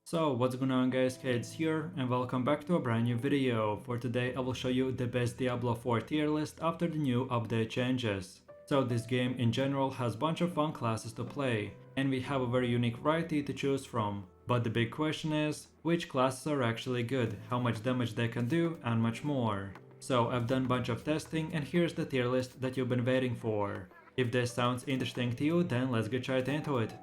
So what's going on guys, Kids here and welcome back to a brand new video. For today I will show you the best Diablo 4 tier list after the new update changes. So this game in general has bunch of fun classes to play and we have a very unique variety to choose from. But the big question is, which classes are actually good, how much damage they can do and much more. So I've done bunch of testing and here's the tier list that you've been waiting for. If this sounds interesting to you, then let's get right into it.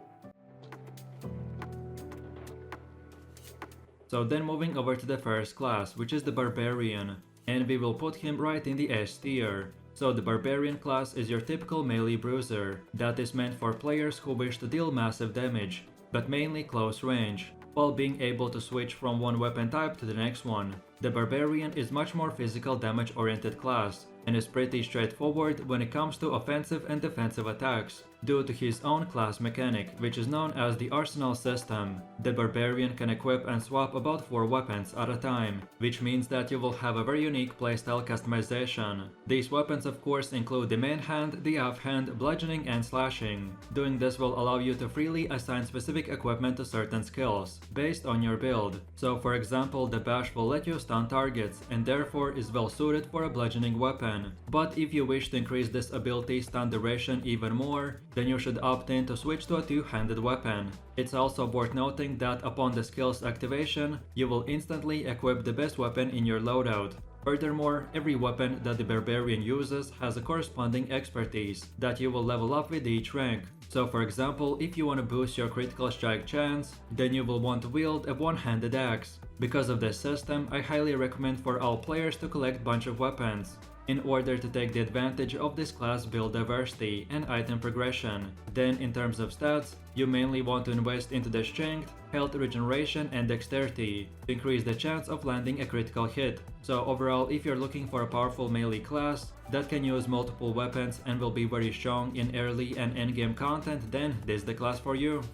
So then moving over to the first class, which is the barbarian, and we will put him right in the S tier. So the barbarian class is your typical melee bruiser that is meant for players who wish to deal massive damage, but mainly close range, while being able to switch from one weapon type to the next one. The barbarian is much more physical damage oriented class, and is pretty straightforward when it comes to offensive and defensive attacks, due to his own class mechanic, which is known as the arsenal system. The barbarian can equip and swap about 4 weapons at a time, which means that you will have a very unique playstyle customization. These weapons of course include the main hand, the offhand, bludgeoning and slashing. Doing this will allow you to freely assign specific equipment to certain skills, based on your build. So for example, the bash will let you stun targets, and therefore is well suited for a bludgeoning weapon. But if you wish to increase this ability's stun duration even more, then you should opt in to switch to a two-handed weapon. It's also worth noting that upon the skill's activation, you will instantly equip the best weapon in your loadout. Furthermore, every weapon that the barbarian uses has a corresponding expertise that you will level up with each rank. So for example, if you want to boost your critical strike chance, then you will want to wield a one-handed axe. Because of this system, I highly recommend for all players to collect bunch of weapons, in order to take the advantage of this class build diversity and item progression. Then in terms of stats, you mainly want to invest into the strength, health regeneration and dexterity to increase the chance of landing a critical hit. So overall, if you're looking for a powerful melee class that can use multiple weapons and will be very strong in early and endgame content, then this is the class for you.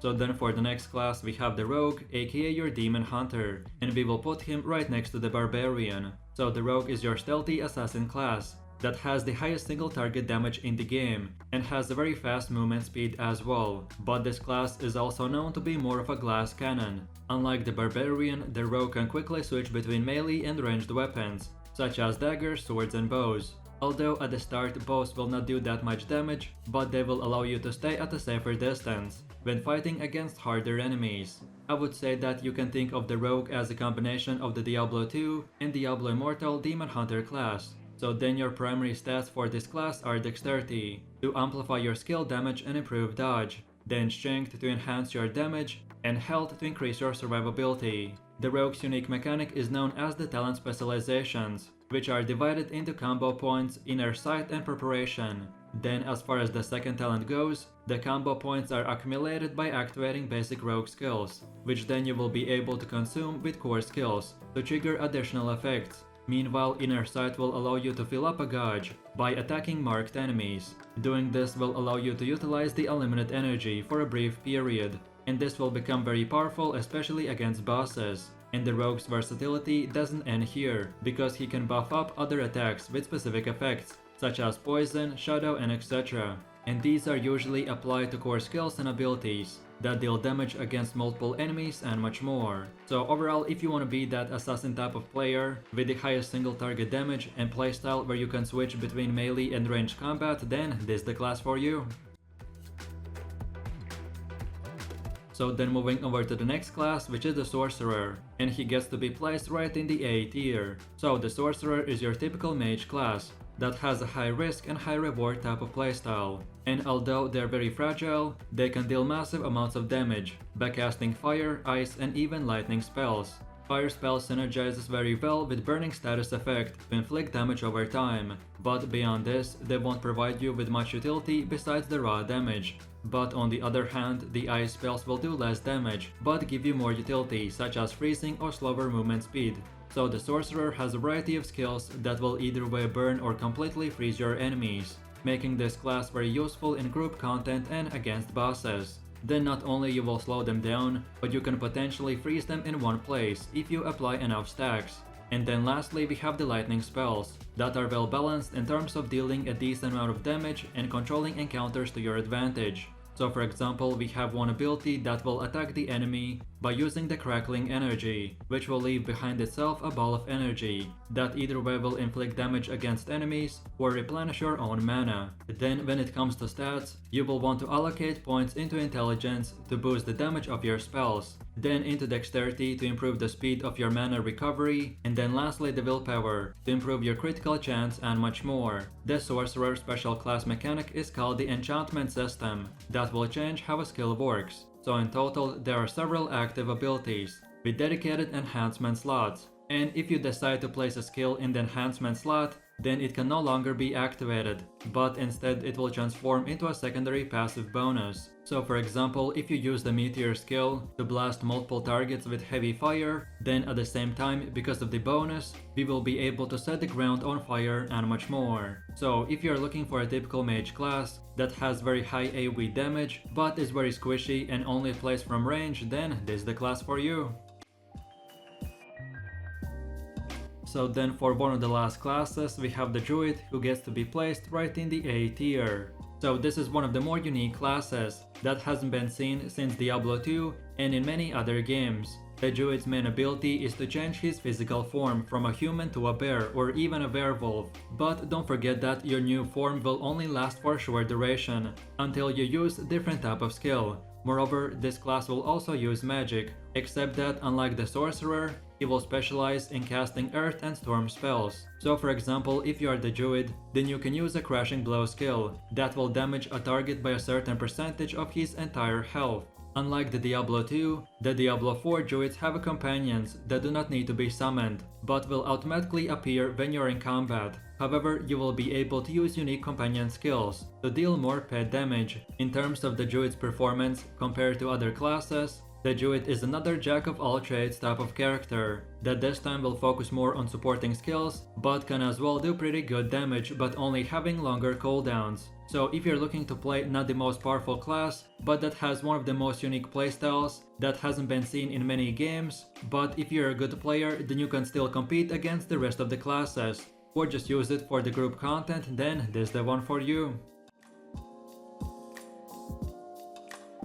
So then for the next class we have the rogue, aka your demon hunter, and we will put him right next to the barbarian. So the rogue is your stealthy assassin class that has the highest single target damage in the game and has a very fast movement speed as well. But this class is also known to be more of a glass cannon. Unlike the barbarian, the rogue can quickly switch between melee and ranged weapons, such as daggers, swords and bows. Although at the start bows will not do that much damage, but they will allow you to stay at a safer distance when fighting against harder enemies. I would say that you can think of the rogue as a combination of the Diablo 2 and Diablo Immortal Demon Hunter class. So then your primary stats for this class are dexterity, to amplify your skill damage and improve dodge, then strength to enhance your damage, and health to increase your survivability. The rogue's unique mechanic is known as the talent specializations, which are divided into combo points, inner sight and preparation. Then as far as the second talent goes, the combo points are accumulated by activating basic rogue skills, which then you will be able to consume with core skills to trigger additional effects. Meanwhile, inner sight will allow you to fill up a gauge by attacking marked enemies. Doing this will allow you to utilize the unlimited energy for a brief period, and this will become very powerful especially against bosses. And the rogue's versatility doesn't end here, because he can buff up other attacks with specific effects, such as poison, shadow and etc. And these are usually applied to core skills and abilities that deal damage against multiple enemies and much more. So overall, if you want to be that assassin type of player with the highest single target damage and playstyle where you can switch between melee and ranged combat, then this is the class for you. So then moving over to the next class, which is the sorcerer, and he gets to be placed right in the A tier. So the sorcerer is your typical mage class that has a high risk and high reward type of playstyle, and although they're very fragile, they can deal massive amounts of damage by casting fire, ice and even lightning spells. Fire spell synergizes very well with burning status effect to inflict damage over time, but beyond this, they won't provide you with much utility besides the raw damage. But on the other hand, the ice spells will do less damage, but give you more utility such as freezing or slower movement speed. So the sorcerer has a variety of skills that will either way burn or completely freeze your enemies, making this class very useful in group content and against bosses. Then not only you will slow them down, but you can potentially freeze them in one place if you apply enough stacks. And then lastly we have the lightning spells, that are well balanced in terms of dealing a decent amount of damage and controlling encounters to your advantage. So for example, we have one ability that will attack the enemy by using the crackling energy, which will leave behind itself a ball of energy that either way will inflict damage against enemies or replenish your own mana. Then when it comes to stats, you will want to allocate points into intelligence to boost the damage of your spells, then into dexterity to improve the speed of your mana recovery, and then lastly the willpower to improve your critical chance and much more. The sorcerer special class mechanic is called the enchantment system that will change how a skill works. So in total there are several active abilities with dedicated enhancement slots, and if you decide to place a skill in the enhancement slot, then it can no longer be activated, but instead it will transform into a secondary passive bonus. So for example, if you use the meteor skill to blast multiple targets with heavy fire, then at the same time, because of the bonus, we will be able to set the ground on fire and much more. So if you're looking for a typical mage class that has very high AoE damage but is very squishy and only plays from range, then this is the class for you. So then for one of the last classes we have the druid, who gets to be placed right in the A tier. So this is one of the more unique classes that hasn't been seen since Diablo 2 and in many other games. The druid's main ability is to change his physical form from a human to a bear or even a werewolf, but don't forget that your new form will only last for a short duration until you use different type of skill. Moreover, this class will also use magic, except that unlike the sorcerer, he will specialize in casting earth and storm spells. So for example, if you are the druid, then you can use a crashing blow skill that will damage a target by a certain percentage of his entire health. Unlike the Diablo 2, the Diablo 4 druids have companions that do not need to be summoned, but will automatically appear when you're in combat. However, you will be able to use unique companion skills to deal more pet damage. In terms of the druid's performance compared to other classes, the druid is another jack of all trades type of character that this time will focus more on supporting skills, but can as well do pretty good damage but only having longer cooldowns. So if you're looking to play not the most powerful class, but that has one of the most unique playstyles that hasn't been seen in many games, but if you're a good player, then you can still compete against the rest of the classes, or just use it for the group content, then this is the one for you.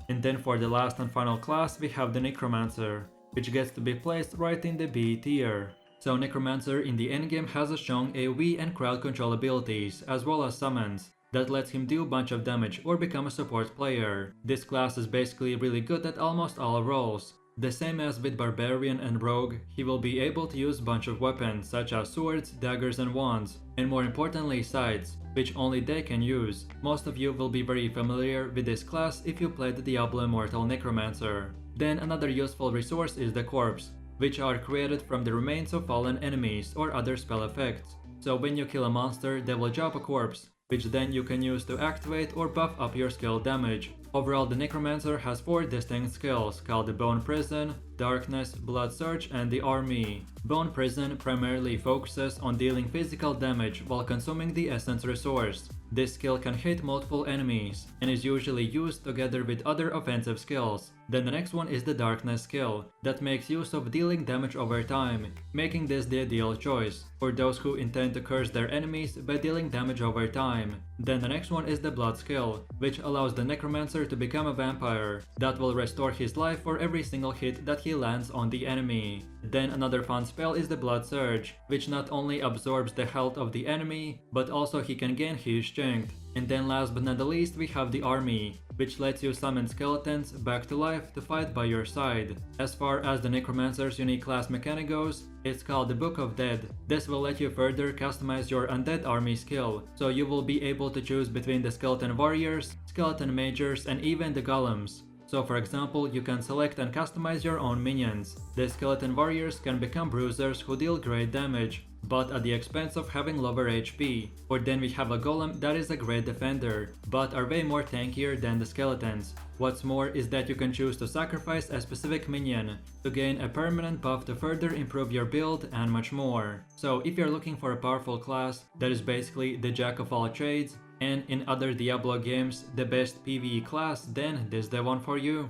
And then for the last and final class we have the necromancer, which gets to be placed right in the B tier. So necromancer in the endgame has a strong AoE and crowd control abilities, as well as summons, that lets him do a bunch of damage or become a support player. This class is basically really good at almost all roles. The same as with barbarian and rogue, he will be able to use a bunch of weapons such as swords, daggers and wands, and more importantly scythes, which only they can use. Most of you will be very familiar with this class if you played the Diablo Immortal Necromancer. Then another useful resource is the corpse, which are created from the remains of fallen enemies or other spell effects. So when you kill a monster, they will drop a corpse, which then you can use to activate or buff up your skill damage. Overall, the necromancer has 4 distinct skills called the Bone Prison, Darkness, Blood Surge and the Army. Bone Prison primarily focuses on dealing physical damage while consuming the essence resource. This skill can hit multiple enemies and is usually used together with other offensive skills. Then the next one is the Darkness skill that makes use of dealing damage over time, making this the ideal choice for those who intend to curse their enemies by dealing damage over time. Then the next one is the Blood skill, which allows the necromancer to become a vampire that will restore his life for every single hit that he lands on the enemy. Then another fun spell is the Blood Surge, which not only absorbs the health of the enemy, but also he can gain his strength. And then last but not the least we have the Army, which lets you summon skeletons back to life to fight by your side. As far as the necromancer's unique class mechanic goes, it's called the Book of Dead. This will let you further customize your undead army skill, so you will be able to choose between the skeleton warriors, skeleton magers and even the golems. So for example, you can select and customize your own minions. The skeleton warriors can become bruisers who deal great damage, but at the expense of having lower HP. Or then we have a golem that is a great defender, but are way more tankier than the skeletons. What's more is that you can choose to sacrifice a specific minion to gain a permanent buff to further improve your build and much more. So if you're looking for a powerful class that is basically the jack of all trades, and in other Diablo games the best PvE class, then this is the one for you.